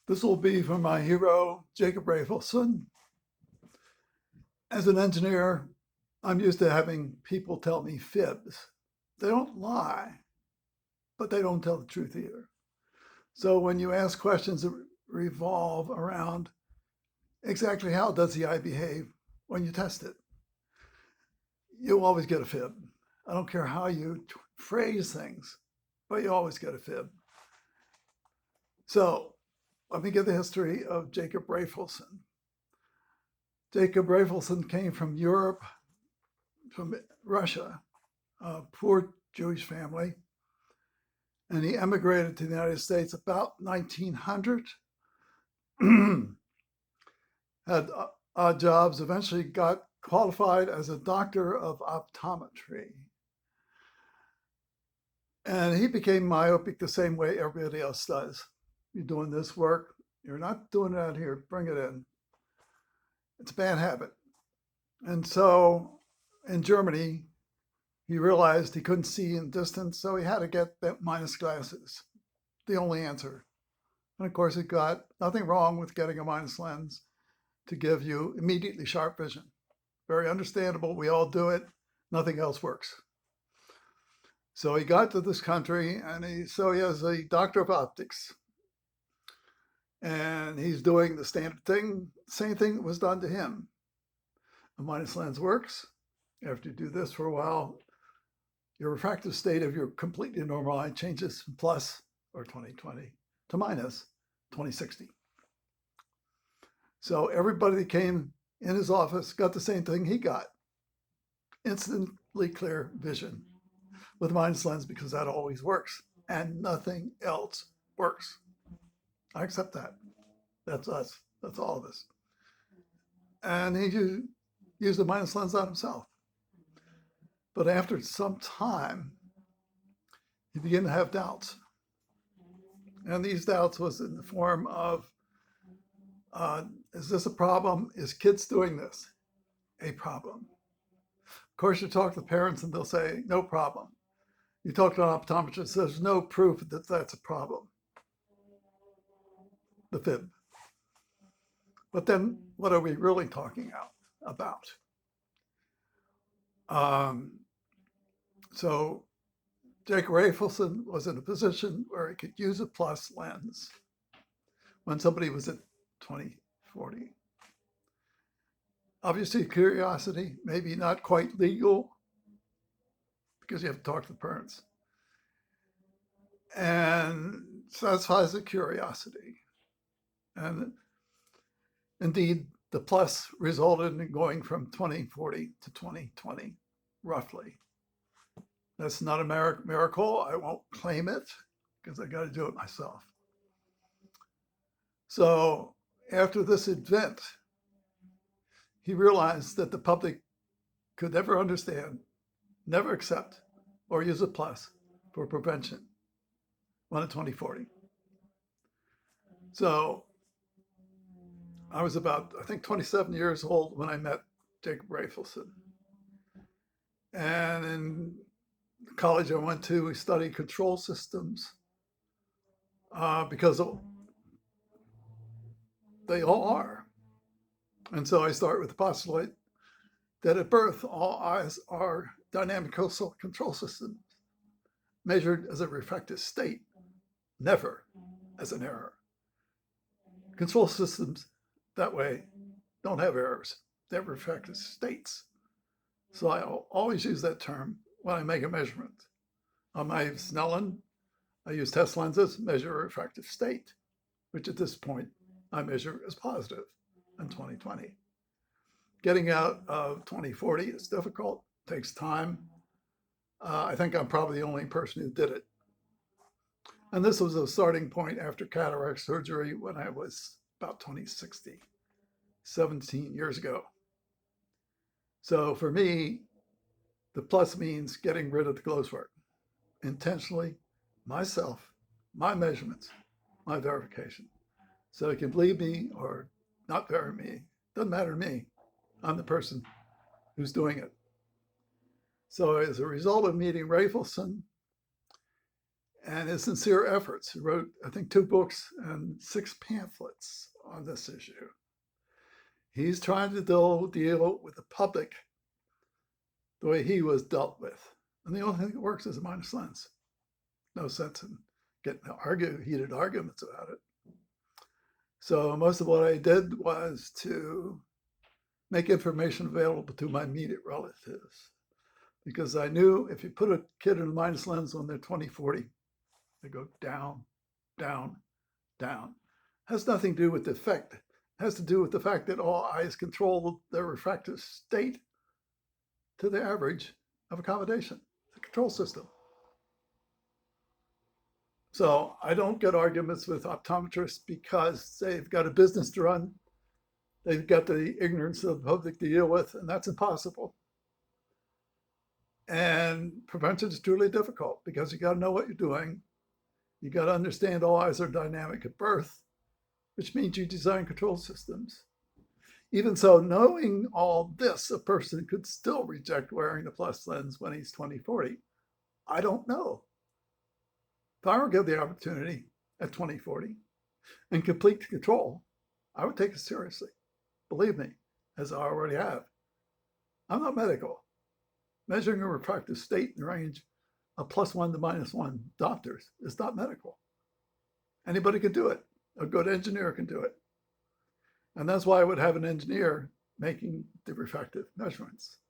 This will be from my hero, Jacob Raphaelson. As an engineer, I'm used to having people tell me fibs. They don't lie, but they don't tell the truth either. So when you ask questions that revolve around exactly how does the eye behave when you test it, you always get a fib. I don't care how you phrase things, but you always get a fib. So let me give the history of Jacob Raphaelson. Jacob Raphaelson came from Europe, from Russia, a poor Jewish family, and he emigrated to the United States about 1900. Had odd jobs, eventually got qualified as a doctor of optometry. And he became myopic the same way everybody else does. You're doing this work, you're not doing it out here, bring it in. It's a bad habit. And so in Germany, he realized he couldn't see in distance, so he had to get minus glasses, the only answer. And of course, it got nothing wrong with getting a minus lens to give you immediately sharp vision. Very understandable. We all do it. Nothing else works. So he got to this country, and he has a doctor of optics. And he's doing the standard thing, same thing that was done to him. A minus lens works. After you do this for a while, your refractive state of your completely normal eye changes from plus, or 20/20, to minus 20/60. So everybody that came in his office got the same thing he got. Instantly clear vision with a minus lens, because that always works and nothing else works. I accept that. That's us. That's all of us. And he used the minus lens on himself. But after some time, he began to have doubts. And these doubts was in the form of, is this a problem? Is kids doing this a problem? Of course, you talk to the parents and they'll say, no problem. You talk to an optometrist, there's no proof that that's a problem. The fib. But then what are we really talking about? So Jacob Raphaelson was in a position where he could use a plus lens when somebody was at 20/40. Obviously, curiosity, maybe not quite legal, because you have to talk to the parents, and satisfies the curiosity. And indeed, the plus resulted in going from 20/40 to 20/20, roughly. That's not a miracle. I won't claim it, because I got to do it myself. So after this event, he realized that the public could never understand, never accept, or use a plus for prevention when at 20/40. So I was about, I think, 27 years old when I met Jacob Raphaelson. And in the college I went to, we studied control systems because they all are. And so I start with the postulate that at birth, all eyes are dynamic control systems measured as a refractive state, never as an error. Control systems that way don't have errors. They have refractive states. So I always use that term when I make a measurement. On my Snellen, I use test lenses, measure a refractive state, which at this point I measure as positive in 20/20. Getting out of 20/40 is difficult, takes time. I think I'm probably the only person who did it. And this was a starting point after cataract surgery when I was about 20/60, 17 years ago. So for me, the plus means getting rid of the close work. Intentionally, myself, my measurements, my verification. So you can believe me or not verify me. Doesn't matter to me. I'm the person who's doing it. So as a result of meeting Raphaelson and his sincere efforts. He wrote, I think, 2 books and 6 pamphlets on this issue. He's trying to deal with the public the way he was dealt with. And the only thing that works is a minus lens. No sense in getting heated arguments about it. So most of what I did was to make information available to my immediate relatives, because I knew if you put a kid in a minus lens when they're 20/40, they go down, down, down. It has nothing to do with the effect. It has to do with the fact that all eyes control their refractive state to the average of accommodation, the control system. So I don't get arguments with optometrists because they've got a business to run. They've got the ignorance of the public to deal with, and that's impossible. And prevention is truly difficult because you got to know what you're doing. You got to understand all eyes are dynamic at birth, which means you design control systems. Even so, knowing all this, a person could still reject wearing the plus lens when he's 20/40. I don't know. If I were given the opportunity at 20/40 and complete control, I would take it seriously. Believe me, as I already have. I'm not medical. Measuring a refractive state in the range of +1 to -1 doctors is not medical. Anybody can do it. A good engineer can do it. And that's why I would have an engineer making the refractive measurements.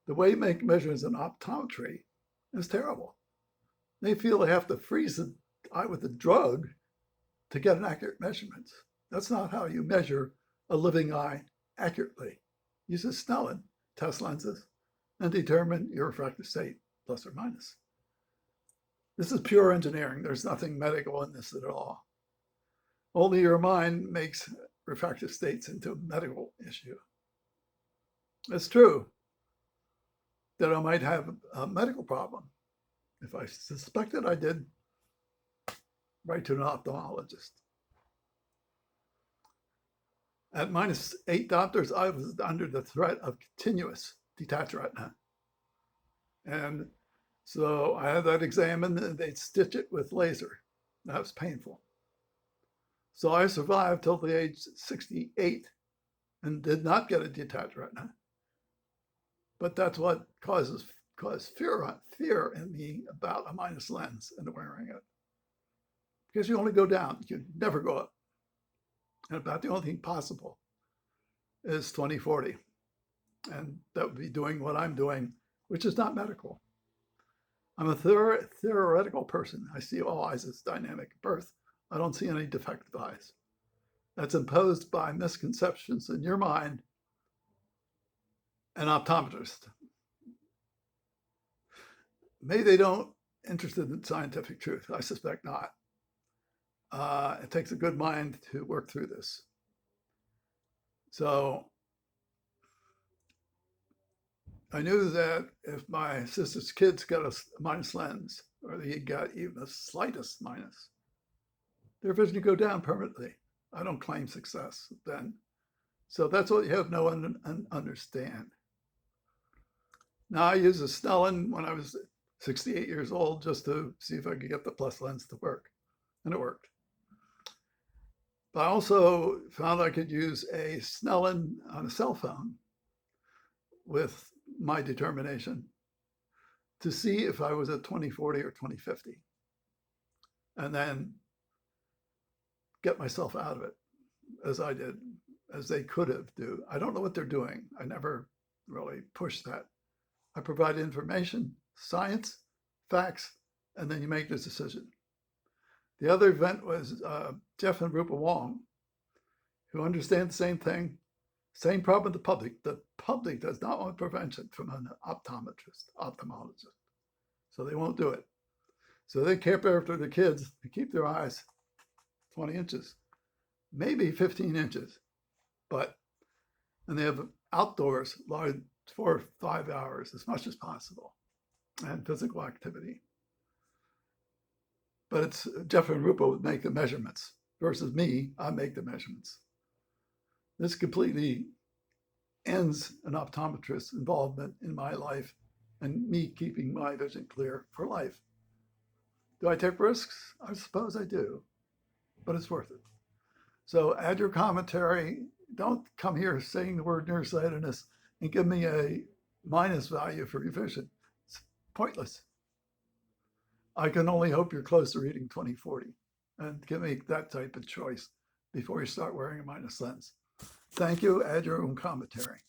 The way you make measurements in optometry is terrible. They feel they have to freeze the eye with a drug to get an accurate measurement. That's not how you measure a living eye accurately. Use a Snellen, test lenses, and determine your refractive state, plus or minus. This is pure engineering. There's nothing medical in this at all. Only your mind makes refractive states into a medical issue. It's true that I might have a medical problem. If I suspected I did, write to an ophthalmologist. At -8 diopters, I was under the threat of continuous detached retina. And so I had that examined and they'd stitch it with laser. That was painful. So I survived till the age 68 and did not get a detached retina. But that's what caused fear in me about a minus lens and wearing it. Because you only go down, you never go up. And about the only thing possible is 20/40. And that would be doing what I'm doing, which is not medical. I'm a theoretical person. I see all eyes as dynamic at birth. I don't see any defective eyes. That's imposed by misconceptions in your mind and optometrists. Maybe they don't interested in scientific truth. I suspect not. It takes a good mind to work through this. So I knew that if my sister's kids got a minus lens, or they got even the slightest minus, their vision would go down permanently. I don't claim success then. So that's what you have to know and understand. Now I used a Snellen when I was 68 years old just to see if I could get the plus lens to work, and it worked. But I also found I could use a Snellen on a cell phone with my determination to see if I was at 20/40 or 20/50, and then get myself out of it as I did, as they could have do. I don't know what they're doing. I never really pushed that. I provide information, science, facts, and then you make this decision. The other event was Jeff and Rupa Wong, who understand the same thing, same problem with the public. The public does not want prevention from an ophthalmologist. So they won't do it. So they care after the kids to keep their eyes 20 inches, maybe 15 inches, and they have outdoors, large 4 or 5 hours, as much as possible, and physical activity. But it's Jeff and Rupa would make the measurements versus me, I make the measurements. This completely ends an optometrist's involvement in my life and me keeping my vision clear for life. Do I take risks? I suppose I do, but it's worth it. So add your commentary. Don't come here saying the word nearsightedness and give me a minus value for revision. It's pointless. I can only hope you're close to reading 2040 and give me that type of choice before you start wearing a minus lens. Thank you. Add your own commentary.